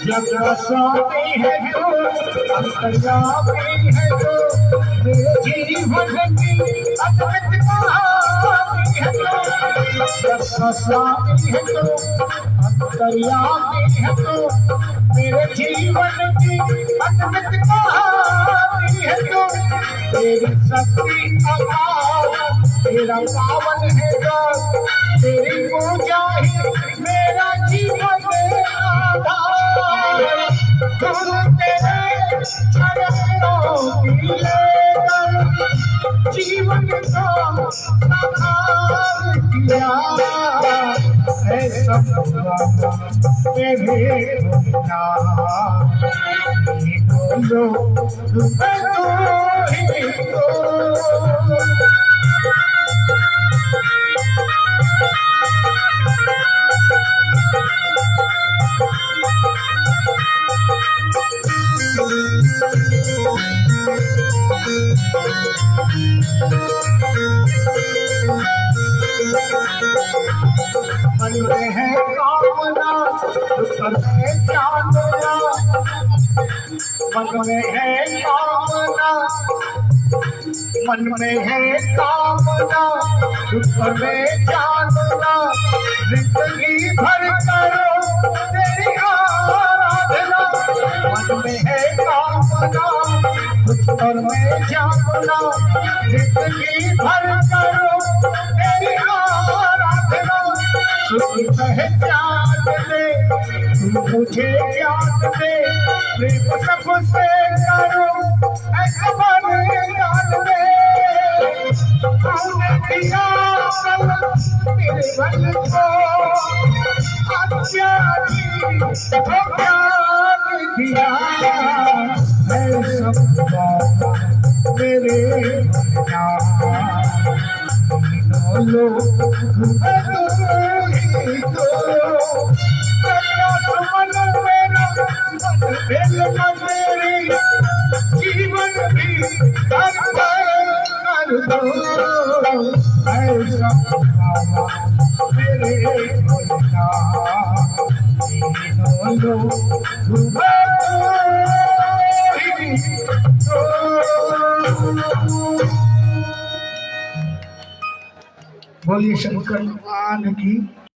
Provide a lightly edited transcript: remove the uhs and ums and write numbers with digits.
जब स्वामी है तो अंतर्यामी है तो मेरे जीवन की अद्भुत कहानी है तो जब स्वामी है तो अंतर्यामी है तो मेरे जीवन की अद्भुत कहानी है तो तेरी शक्ति अपार तेरा पावन है God तेरी पूजा ही मेरा जीवन आधार गुरु तेरे चरणों की लेकर जीवन को साकार किया है सब तेरे बिना बोलो तू ही तो मन में है कामना में चांदना मन में है कामना मन में है कामना में चांदना जिंदगी भर करो तेरी आराधना मन में है कामना और मैं चांदना जिंदगी भर करो तेरी आराधना पहचान दे मुझे याद दे प्रेम सबसे करो ऐसा बलिदान दे तूने दिया मेरे मन को अच्छा भगवान दिया है सब मेरे लो जीवन भी कर दो ऐसा मेरे लो बोलिए शंकर भगवान की।